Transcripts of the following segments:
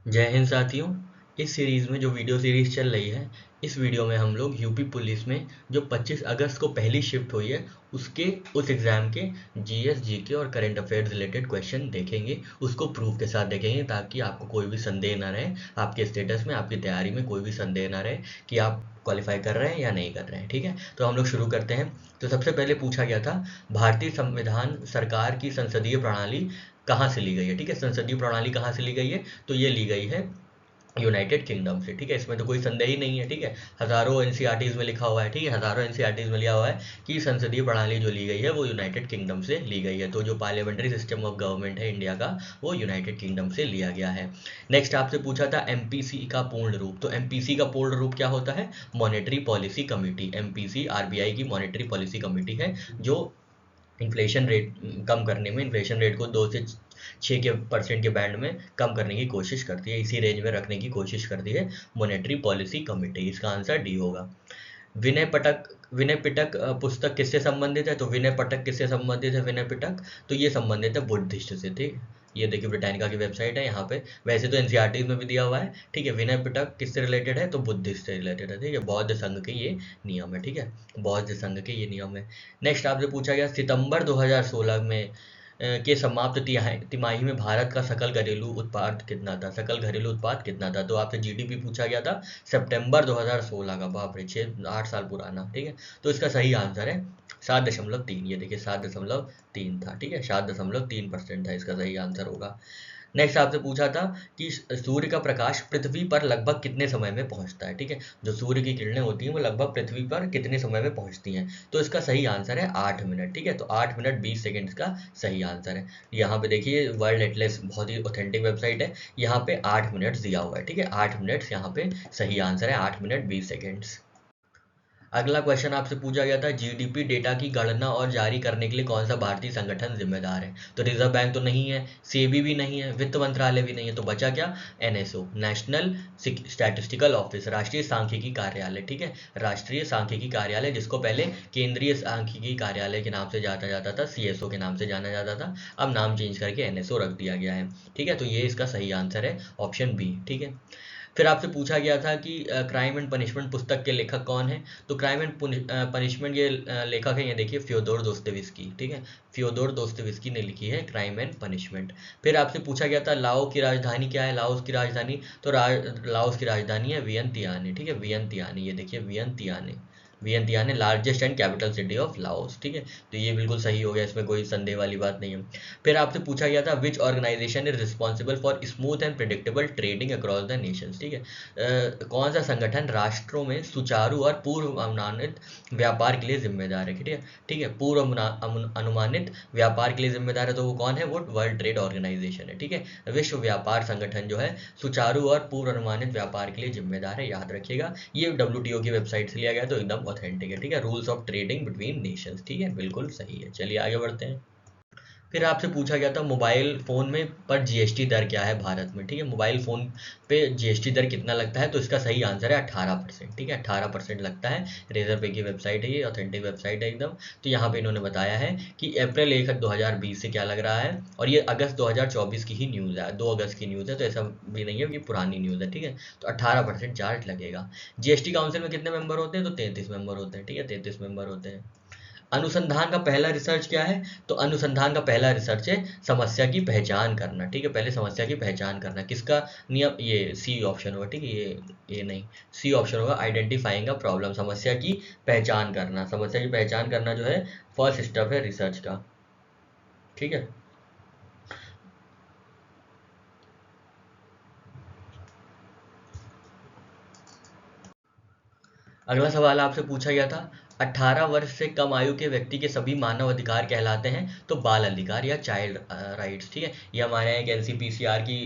जय हिंद साथियों। इस सीरीज़ में जो वीडियो सीरीज़ चल रही है, इस वीडियो में हम लोग यूपी पुलिस में जो 25 अगस्त को पहली शिफ्ट हुई है उस एग्ज़ाम के जीएस जीके और करंट अफेयर्स रिलेटेड क्वेश्चन देखेंगे। उसको प्रूफ के साथ देखेंगे ताकि आपको कोई भी संदेह ना रहे, आपके स्टेटस में, आपकी तैयारी में कोई भी संदेह ना रहे कि आप क्वालिफाई कर रहे हैं या नहीं कर रहे हैं। ठीक है, तो हम लोग शुरू करते हैं। तो सबसे पहले पूछा गया था, भारतीय संविधान सरकार की संसदीय प्रणाली कहाँ से ली गई है। ठीक है, संसदीय प्रणाली कहाँ से ली गई है, तो ये ली गई है यूनाइटेड किंगडम से। ठीक है, इसमें तो कोई संदेह ही नहीं है। ठीक है, हज़ारों एनसीईआरटीज़ में लिखा हुआ है। ठीक है, हज़ारों एनसीईआरटीज़ में लिखा हुआ है कि संसदीय प्रणाली जो ली गई है वो यूनाइटेड किंगडम से ली गई है। तो जो पार्लियामेंट्री सिस्टम ऑफ गवर्नमेंट है इंडिया का, वो यूनाइटेड किंगडम से लिया गया है। नेक्स्ट आपसे पूछा था एमपीसी का पूर्ण रूप। तो एमपीसी का पूर्ण रूप क्या होता है, monetary policy committee. MPC RBI की मॉनेटरी पॉलिसी कमेटी है जो इन्फ्लेशन रेट कम करने में, इन्फ्लेशन रेट को 2 से 6% के बैंड में कम करने की कोशिश करती है, इसी रेंज में रखने की कोशिश करती है मॉनेटरी पॉलिसी कमेटी। इसका आंसर डी होगा। विनय पिटक पुस्तक किससे संबंधित है, तो विनय पिटक किससे संबंधित है, विनय पिटक तो ये संबंधित है बुद्धिस्ट से थी। ये देखिए ब्रिटानिका की वेबसाइट है यहाँ पे, वैसे तो एनसीईआरटी में भी दिया हुआ है। ठीक है, विनय पिटक किससे रिलेटेड है, तो बुद्धिस्ट से रिलेटेड है। ठीक है, बौद्ध संघ के ये नियम है। ठीक है, बौद्ध संघ के ये नियम है। नेक्स्ट आपसे पूछा गया सितंबर 2016 में के समाप्त तिमाही में भारत का सकल घरेलू उत्पाद कितना था। सकल घरेलू उत्पाद कितना था, तो आपसे जीडीपी पूछा गया था सितंबर 2016 का। बाप रे, 6-8 साल पुराना। ठीक है, तो इसका सही आंसर है 7.3। ये देखिए 7.3 था। ठीक है, 7.3% था, इसका सही आंसर होगा। नेक्स्ट आपसे पूछा था कि सूर्य का प्रकाश पृथ्वी पर लगभग कितने समय में पहुंचता है। ठीक है, जो सूर्य की किरणें होती हैं वो लगभग पृथ्वी पर कितने समय में पहुंचती हैं, तो इसका सही आंसर है 8 मिनट। ठीक है, तो 8 मिनट 20 सेकंड का सही आंसर है। यहाँ पे देखिए वर्ल्ड एटलस बहुत ही ऑथेंटिक वेबसाइट है, यहाँ पे 8 मिनट दिया हुआ है। ठीक है, 8 मिनट यहाँ पे सही आंसर है, 8 मिनट 20 सेकेंड्स। अगला क्वेश्चन आपसे पूछा गया था जीडीपी डेटा की गणना और जारी करने के लिए कौन सा भारतीय संगठन जिम्मेदार है। तो रिजर्व बैंक तो नहीं है, सेबी भी नहीं है, वित्त मंत्रालय भी नहीं है, तो बचा क्या, एनएसओ, नेशनल स्टैटिस्टिकल ऑफिस, राष्ट्रीय सांख्यिकी कार्यालय। ठीक है, राष्ट्रीय सांख्यिकी कार्यालय, जिसको पहले केंद्रीय सांख्यिकी कार्यालय के नाम से जाना जाता था, सीएसओ के नाम से जाना जाता था, अब नाम चेंज करके एनएसओ रख दिया गया है। ठीक है, तो ये इसका सही आंसर है, ऑप्शन बी। ठीक है, फिर आपसे पूछा गया था कि क्राइम एंड पनिशमेंट पुस्तक के लेखक कौन है। तो क्राइम एंड पनिशमेंट ये लेखक है, ये देखिए फ्योदोर दोस्तोयेव्स्की। ठीक है, फ्योदोर दोस्तोयेव्स्की ने लिखी है क्राइम एंड पनिशमेंट। फिर आपसे पूछा गया था लाओ की राजधानी क्या है। लाओस की राजधानी, तो लाओस की राजधानी है वियंतियाने। ठीक है, वियंतियाने, ये देखिए वियंतियाने। वियंतियाने largest and capital city of Laos. ठीक है, तो ये बिल्कुल सही हो गया, इसमें कोई संदेह वाली बात नहीं है। फिर आपसे पूछा गया था which organization is responsible for smooth and predictable trading across the nations. ठीक है, कौन सा संगठन राष्ट्रों में सुचारू और पूर्व अनुमानित व्यापार के लिए जिम्मेदार है। ठीक है, ठीक है, पूर्व अनुमानित व्यापार के लिए जिम्मेदार है, तो वो कौन है, वो वर्ल्ड ट्रेड ऑर्गेनाइजेशन है। ठीक है, विश्व व्यापार संगठन जो है सुचारू और पूर्व अनुमानित व्यापार के लिए जिम्मेदार है, याद रखिएगा। ये डब्ल्यूटीओ की वेबसाइट से लिया गया, तो एकदम ऑथेंटिक है। ठीक है, rules of trading between Nations. ठीक है, बिल्कुल सही है। चलिए आगे बढ़ते हैं। फिर आपसे पूछा गया था मोबाइल फ़ोन में पर जीएसटी दर क्या है भारत में। ठीक है, मोबाइल फ़ोन पे जीएसटी दर कितना लगता है, तो इसका सही आंसर है 18%। ठीक है, 18% लगता है। रेजर पे की वेबसाइट है, ये ऑथेंटिक वेबसाइट है एकदम। तो यहाँ पे इन्होंने बताया है कि अप्रैल 1 2020 से क्या लग रहा है, और ये अगस्त 2024 की ही न्यूज़ है, 2 अगस्त की न्यूज़ है, तो ऐसा भी नहीं है कि पुरानी न्यूज़ है। ठीक है, तो 18% चार्ज लगेगा। जीएसटी काउंसिल में कितने मेंबर होते हैं, तो 33 मेंबर होते हैं। ठीक है, 33 मेंबर होते हैं। अनुसंधान का पहला रिसर्च क्या है, तो अनुसंधान का पहला रिसर्च है समस्या की पहचान करना। ठीक है, पहले समस्या की पहचान करना, किसका नियम, ये सी ऑप्शन होगा। ठीक है, ये नहीं, सी ऑप्शन होगा, आइडेंटिफाइंग अ प्रॉब्लम, समस्या की पहचान करना। समस्या की पहचान करना जो है फर्स्ट स्टेप है रिसर्च का। ठीक है, अगला सवाल आपसे पूछा गया था 18 वर्ष से कम आयु के व्यक्ति के सभी मानव अधिकार कहलाते हैं, तो बाल अधिकार या चाइल्ड राइट्स। ठीक है, ये हमारे यहाँ एक एनसीपीसीआर की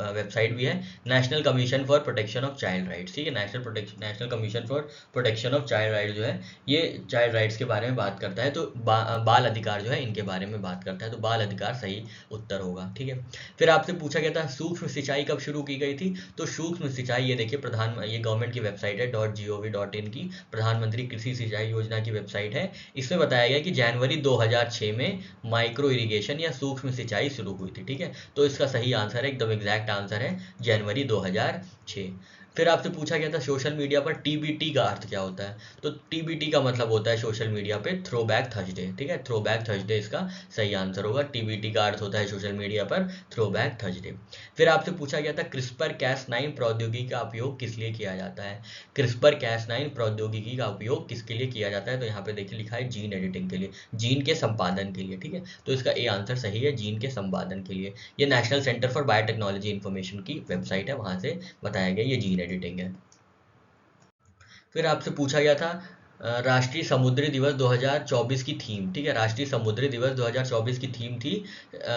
वेबसाइट भी है, national commission for protection of child rights. ठीक है, national commission for protection of child rights जो है ये चाइल्ड राइट्स के बारे में बात करता है, तो बाल अधिकार जो है इनके बारे में बात करता है, तो बाल अधिकार सही उत्तर होगा। ठीक है, फिर आपसे पूछा गया था सूक्ष्म सिंचाई कब शुरू की गई थी, तो सूक्ष्म सिंचाई ये देखिए ये गवर्नमेंट की वेबसाइट है .gov.in की, प्रधानमंत्री कृषि सिंचाई योजना की वेबसाइट है। इसमें बताया गया कि जनवरी 2006 में माइक्रो इरिगेशन या सूक्ष्म सिंचाई शुरू हुई थी। ठीक है, तो इसका सही आंसर है, एकदम एग्जैक्ट आंसर है जनवरी 2006। फिर आपसे पूछा गया था सोशल मीडिया पर टीबीटी का अर्थ क्या होता है। तो टीबीटी का मतलब होता है सोशल मीडिया पे थ्रो बैक थर्सडे। ठीक है, थ्रो बैक थर्सडे इसका सही आंसर होगा। टीबीटी का अर्थ होता है सोशल मीडिया पर थ्रो बैक थर्सडे। फिर आपसे पूछा गया था क्रिस्पर कैस9 प्रौद्योगिकी का उपयोग किस लिए किया जाता है। क्रिस्पर कैस9 प्रौद्योगिकी का उपयोग किसके लिए किया जाता है, तो यहाँ पे देखिए लिखा है जीन एडिटिंग के लिए, जीन के संपादन के लिए। ठीक है, तो इसका ए आंसर सही है, जीन के संपादन के लिए। ये national centre for biotechnology information की वेबसाइट है, वहां से बताया गया ये जीन एडिटिंग है। फिर आपसे पूछा गया था राष्ट्रीय समुद्री दिवस 2024 की थीम। ठीक है, राष्ट्रीय समुद्री दिवस 2024 की थीम थी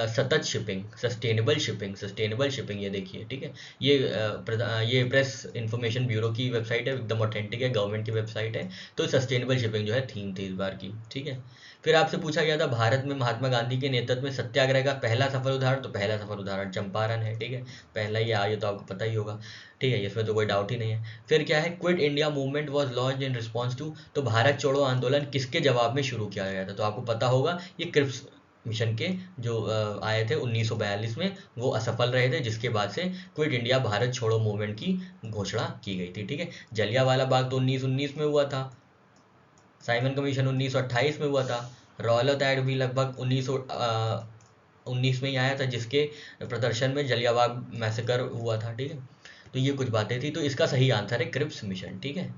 सतत shipping, sustainable shipping, sustainable shipping. ये देखिए, ठीक है, ये प्रेस इंफॉर्मेशन ब्यूरो की वेबसाइट है, एकदम ऑथेंटिक है, गवर्नमेंट की वेबसाइट है। तो सस्टेनेबल शिपिंग जो है थीम थी इस बार की। ठीक है, फिर आपसे पूछा गया था भारत में महात्मा गांधी के नेतृत्व में सत्याग्रह का पहला सफल उदाहरण। तो पहला सफल उदाहरण चंपारण है। ठीक है, पहला ही आया, तो आपको पता ही होगा। ठीक है, इसमें तो कोई डाउट ही नहीं है। फिर क्या है, quit India movement was launched in response to. तो भारत छोड़ो आंदोलन किसके जवाब में शुरू किया गया था, तो आपको पता होगा ये क्रिप्स मिशन के जो आए थे 1942 में, वो असफल रहे थे, जिसके बाद से क्विट इंडिया भारत छोड़ो मूवमेंट की घोषणा की गई थी। ठीक है, जलियांवाला बाग तो 1919 में हुआ था, साइमन कमीशन 1928 में हुआ था, रॉयलत एक्ट भी लगभग 1919 में ही आया था, जिसके प्रदर्शन में जलियांवाला मैसेकर हुआ था। ठीक है, तो ये कुछ बातें थी, तो इसका सही आंसर है क्रिप्स मिशन। ठीक है,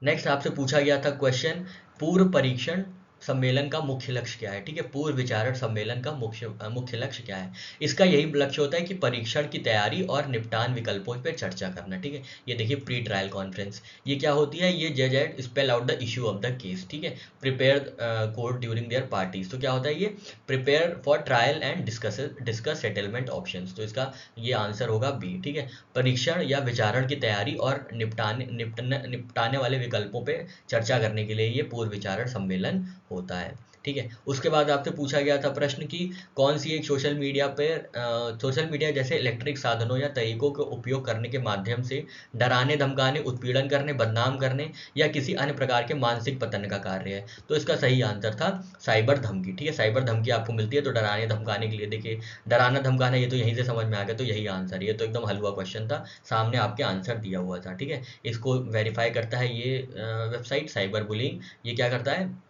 नेक्स्ट आपसे पूछा गया था क्वेश्चन, पूर्व परीक्षण सम्मेलन का मुख्य लक्ष्य क्या है। ठीक है, पूर्व विचारण सम्मेलन का मुख्य लक्ष्य क्या है। इसका यही लक्ष्य होता है कि परीक्षण की तैयारी और निपटान विकल्पों पर चर्चा करना। ठीक है, ये देखिए प्री ट्रायल कॉन्फ्रेंस, ये क्या होती है, ये जज at spell out the issue of the case. ठीक है, prepare court during their parties. तो क्या होता है, ये prepare for trial and discuss settlement options. तो इसका ये आंसर होगा बी। ठीक है, परीक्षण या विचारण की तैयारी और निपटाने वाले विकल्पों पे चर्चा करने के लिए ये पूर्व विचारण सम्मेलन होता है। ठीक है, उसके बाद आपसे पूछा गया था प्रश्न कि कौन सी एक सोशल मीडिया जैसे इलेक्ट्रिक साधनों या तरीकों का उपयोग करने के माध्यम से डराने धमकाने, उत्पीड़न करने, बदनाम करने या किसी अन्य प्रकार के मानसिक पतन का कार्य है। तो इसका सही आंसर था साइबर धमकी। ठीक है, साइबर धमकी आपको मिलती है, तो डराने धमकाने के लिए देखिए, डराना धमकाना ये तो यहीं से समझ में आ गया, तो यही आंसर, ये तो एकदम हलवा क्वेश्चन था, सामने आपके आंसर दिया हुआ था। ठीक है, इसको वेरीफाई करता है ये वेबसाइट साइबर बुलिंग। ये क्या करता है,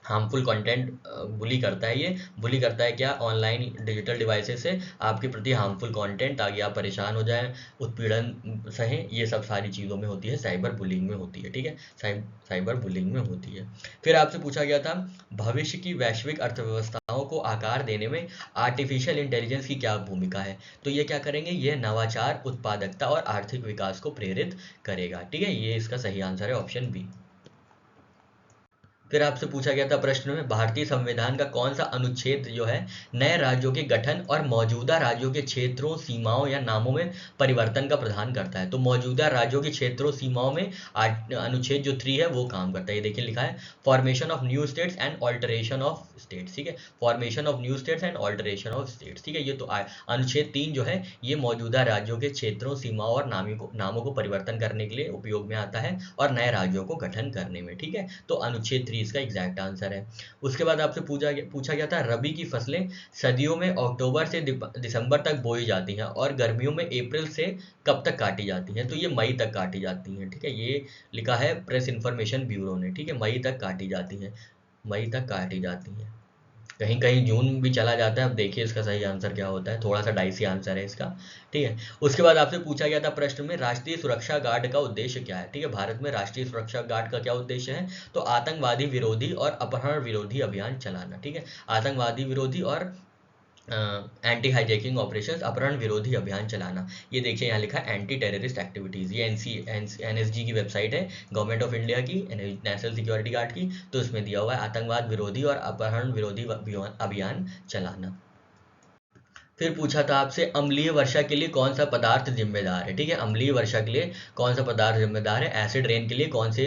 हार्मफुल कंटेंट बुली करता है। ये बुली करता है क्या, ऑनलाइन डिजिटल डिवाइसेस से आपके प्रति हार्मफुल कंटेंट, ताकि आप परेशान हो जाएं, उत्पीड़न सहें, ये सब सारी चीज़ों में होती है, साइबर बुलिंग में होती है। ठीक है, साइबर बुलिंग में होती है। फिर आपसे पूछा गया था भविष्य की वैश्विक अर्थव्यवस्थाओं को आकार देने में आर्टिफिशियल इंटेलिजेंस की क्या भूमिका है। तो ये क्या करेंगे, ये नवाचार, उत्पादकता और आर्थिक विकास को प्रेरित करेगा। ठीक है, ये इसका सही आंसर है ऑप्शन बी। फिर आपसे पूछा गया था प्रश्न में भारतीय संविधान का कौन सा अनुच्छेद जो है नए राज्यों के गठन और मौजूदा राज्यों के क्षेत्रों, सीमाओं या नामों में परिवर्तन का प्रावधान करता है। तो मौजूदा राज्यों के क्षेत्रों, सीमाओं में अनुच्छेद जो 3 है वो काम करता है। ये देखिए लिखा है formation of new states and alteration of states. ठीक है, formation of new states and alteration of states. ठीक है, ये तो अनुच्छेद 3 जो है ये मौजूदा राज्यों के क्षेत्रों, सीमाओं और नामों को परिवर्तन करने के लिए उपयोग में आता है और नए राज्यों को गठन करने में। ठीक है, तो अनुच्छेद 3 इसका एग्जैक्ट आंसर है। उसके बाद आपसे पूछा गया था रबी की फसलें सर्दियों में अक्टूबर से दिसंबर तक बोई जाती हैं और गर्मियों में अप्रैल से कब तक काटी जाती हैं। तो ये मई तक काटी जाती हैं। ठीक है, ये लिखा है प्रेस इंफॉर्मेशन ब्यूरो ने। ठीक है, मई तक काटी जाती हैं, मई तक काटी जाती हैं, कहीं कहीं जून भी चला जाता है। अब देखिए इसका सही आंसर क्या होता है, थोड़ा सा डाइसी आंसर है इसका। ठीक है, उसके बाद आपसे पूछा गया था प्रश्न में राष्ट्रीय सुरक्षा गार्ड का उद्देश्य क्या है। ठीक है, भारत में राष्ट्रीय सुरक्षा गार्ड का क्या उद्देश्य है, तो आतंकवादी विरोधी और अपहरण विरोधी अभियान चलाना। ठीक है, आतंकवादी विरोधी और एंटी हाईजैकिंग ऑपरेशंस, अपहरण विरोधी अभियान चलाना। ये देखिए यहाँ लिखा है एंटी टेररिस्ट एक्टिविटीज़। ये एनएसजी की वेबसाइट है, गवर्नमेंट ऑफ इंडिया की, नेशनल सिक्योरिटी गार्ड की। तो इसमें दिया हुआ है आतंकवाद विरोधी और अपहरण विरोधी अभियान चलाना। फिर पूछा था आपसे अम्लीय वर्षा के लिए कौन सा पदार्थ जिम्मेदार है, ठीक है। अम्लीय वर्षा के लिए कौन सा पदार्थ जिम्मेदार है, एसिड रेन के लिए कौन से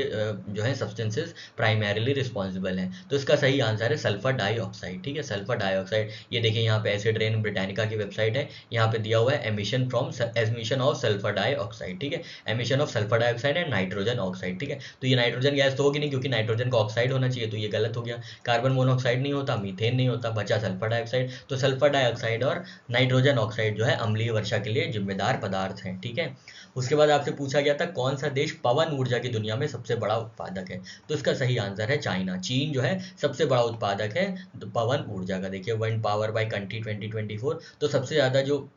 जो है सब्सटेंसेस प्राइमरीली रिस्पॉन्सिबल हैं। तो इसका सही आंसर है सल्फर डाइऑक्साइड, ठीक है, सल्फर डाइऑक्साइड। ये देखिए यहाँ पे एसिड रेन ब्रिटानिका की वेबसाइट है, यहाँ पे दिया हुआ है एमिशन ऑफ सल्फर डाइऑक्साइड, ठीक है, emission of sulphur dioxide and nitrogen oxide, ठीक है। तो ये नाइट्रोजन गैस तो होगी नहीं, क्योंकि नाइट्रोजन का ऑक्साइड होना चाहिए, तो ये गलत हो गया। कार्बन मोनोऑक्साइड नहीं होता, मीथेन नहीं होता, बचा सल्फर डाइऑक्साइड। तो सल्फर डाइऑक्साइड और नाइट्रोजन ऑक्साइड जो है अम्लीय वर्षा के लिए जिम्मेदार पदार्थ हैं, ठीक है। उसके बाद आपसे पूछा गया था कौन सा देश पवन ऊर्जा की दुनिया में सबसे बड़ा उत्पादक है। तो इसका सही आंसर है चाइना। चीन जो है सबसे बड़ा उत्पादक है पवन ऊर्जा का। देखिए विंड पावर बाय कंट्री 2024, तो सबसे ज़्यादा जो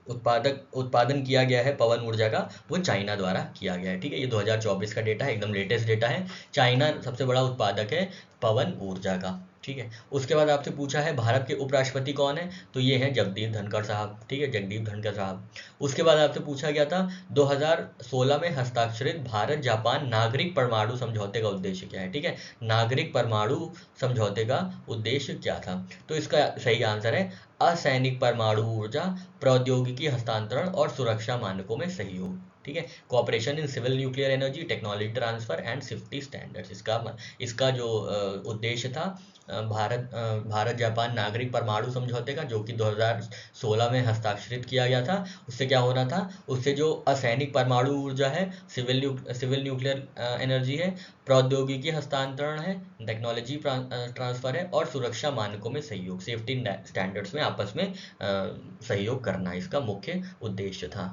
उत्पादन किया गया है पवन ऊर्जा का, वो चाइना द्वारा किया गया है, ठीक है। ये 2024 का डेटा है, एकदम लेटेस्ट डेटा है। चाइना सबसे बड़ा उत्पादक है पवन ऊर्जा का, ठीक है। उसके बाद आपसे पूछा है भारत के उपराष्ट्रपति कौन है, तो ये हैं जगदीप धनखड़ साहब, ठीक है, जगदीप धनखड़ साहब। उसके बाद आपसे पूछा गया था 2016 में हस्ताक्षरित भारत जापान नागरिक परमाणु समझौते का उद्देश्य क्या है, ठीक है। नागरिक परमाणु समझौते का उद्देश्य क्या था, तो इसका सही आंसर है असैनिक परमाणु ऊर्जा प्रौद्योगिकी हस्तांतरण और सुरक्षा मानकों में सहयोग, ठीक है। Cooperation in civil nuclear energy technology transfer and safety standards, इसका जो उद्देश्य था भारत जापान नागरिक परमाणु समझौते का, जो कि 2016 में हस्ताक्षरित किया गया था। उससे क्या होना था, उससे जो असैनिक परमाणु ऊर्जा है, सिविल न्यूक्लियर एनर्जी है, प्रौद्योगिकी हस्तांतरण है, टेक्नोलॉजी ट्रांसफर है और सुरक्षा मानकों में सहयोग, सेफ्टी स्टैंडर्ड्स में आपस में सहयोग करना इसका मुख्य उद्देश्य था।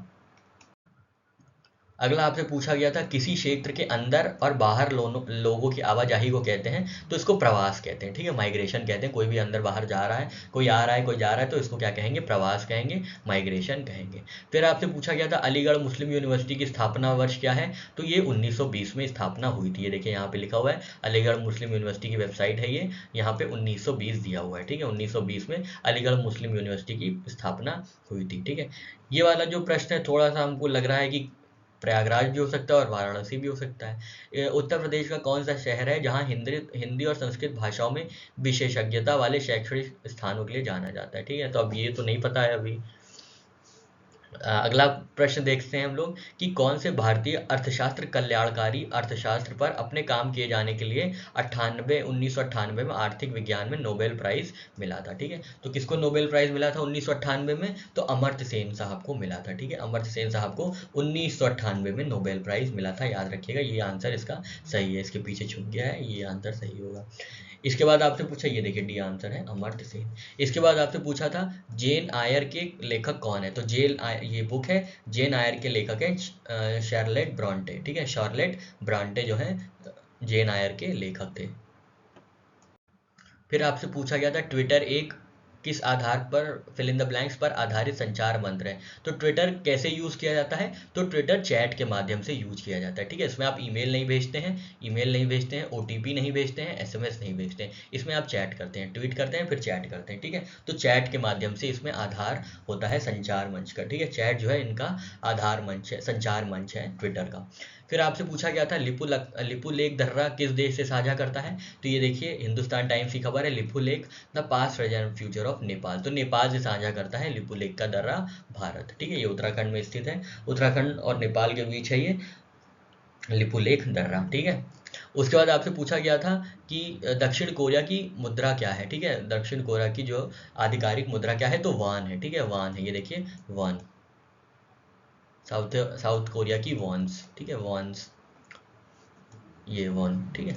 अगला आपसे पूछा गया था किसी क्षेत्र के अंदर और बाहर लोगों की आवाजाही को कहते हैं, तो इसको प्रवास कहते हैं, ठीक है, माइग्रेशन कहते हैं। कोई भी अंदर बाहर जा रहा है, कोई आ रहा है, कोई जा रहा है, तो इसको क्या कहेंगे, प्रवास कहेंगे, माइग्रेशन कहेंगे। फिर आपसे पूछा गया था अलीगढ़ मुस्लिम यूनिवर्सिटी की स्थापना वर्ष क्या है, तो ये 1920 में स्थापना हुई थी। ये देखिए यहाँ पे लिखा हुआ है, अलीगढ़ मुस्लिम यूनिवर्सिटी की वेबसाइट है ये, यहाँ पे 1920 दिया हुआ है, ठीक है। 1920 में अलीगढ़ मुस्लिम यूनिवर्सिटी की स्थापना हुई थी, ठीक है। ये वाला जो प्रश्न है थोड़ा सा हमको लग रहा है कि प्रयागराज भी हो सकता है और वाराणसी भी हो सकता है। उत्तर प्रदेश का कौन सा शहर है जहां हिंदी और संस्कृत भाषाओं में विशेषज्ञता वाले शैक्षणिक स्थानों के लिए जाना जाता है, ठीक है। तो अब ये तो नहीं पता है अभी। अगला प्रश्न देखते हैं हम लोग कि कौन से भारतीय अर्थशास्त्र कल्याणकारी अर्थशास्त्र पर अपने काम किए जाने के लिए 1998 में आर्थिक विज्ञान में नोबेल प्राइज मिला था, ठीक है। तो किसको नोबेल प्राइज मिला था 1998 में, तो अमर्त्य सेन साहब को मिला था, ठीक है। अमर्त्य सेन साहब को 1998 में नोबेल प्राइज मिला था, याद रखिएगा। ये आंसर इसका सही है, इसके पीछे छुप गया है, ये आंसर सही होगा। इसके बाद आपसे पूछा, ये देखिए डी आंसर है अमर्त्य सेन। इसके बाद आपसे पूछा था जेन आयर के लेखक कौन है, तो ये बुक है जेन आयर के लेखक हैं शार्लेट ब्रॉन्टे, ठीक है। शार्लेट ब्रॉन्टे जो है जेन आयर के लेखक थे। फिर आपसे पूछा गया था ट्विटर एक किस आधार पर फिल इन द ब्लैंक्स पर आधारित संचार मंत्र है, तो ट्विटर कैसे यूज़ किया जाता है, तो ट्विटर चैट के माध्यम से यूज किया जाता है, ठीक है। इसमें आप ईमेल नहीं भेजते हैं, ओटीपी नहीं भेजते हैं, एसएमएस नहीं भेजते हैं, इसमें आप चैट करते हैं, ट्वीट करते हैं, फिर चैट करते हैं, ठीक है। तो चैट के माध्यम से इसमें आधार होता है संचार मंच का, ठीक है। चैट जो है इनका आधार मंच है, संचार मंच है ट्विटर का। फिर आपसे पूछा गया था लिपु लेख दर्रा किस देश से साझा करता है, तो ये देखिए हिंदुस्तान टाइम्स की खबर है, लिपु लेख the past present and future of Nepal, तो नेपाल से साझा करता है लिपु लेख का दर्रा भारत, ठीक है। ये उत्तराखंड में स्थित है, उत्तराखंड और नेपाल के बीच है ये लिपु लेख दर्रा, ठीक है। उसके बाद आपसे पूछा गया था कि दक्षिण कोरिया की मुद्रा क्या है, ठीक है। दक्षिण कोरिया की जो आधिकारिक मुद्रा क्या है, तो वॉन है, ठीक है, वॉन है, ये देखिए वॉन, साउथ कोरिया की वॉन्स, ठीक है, वॉन्स, ये वॉन, ठीक है।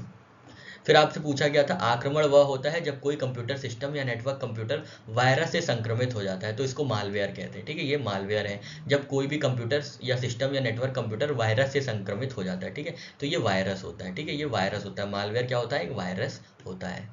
फिर आपसे पूछा गया था आक्रमण वह होता है जब कोई कंप्यूटर सिस्टम या नेटवर्क कंप्यूटर वायरस से संक्रमित हो जाता है, तो इसको मालवेयर कहते हैं, ठीक है। ये मालवेयर है, जब कोई भी कंप्यूटर या सिस्टम या नेटवर्क कंप्यूटर वायरस से संक्रमित हो जाता है, ठीक है, तो ये वायरस होता है, ठीक है, ये वायरस होता है। मालवेयर क्या होता है, एक वायरस होता है।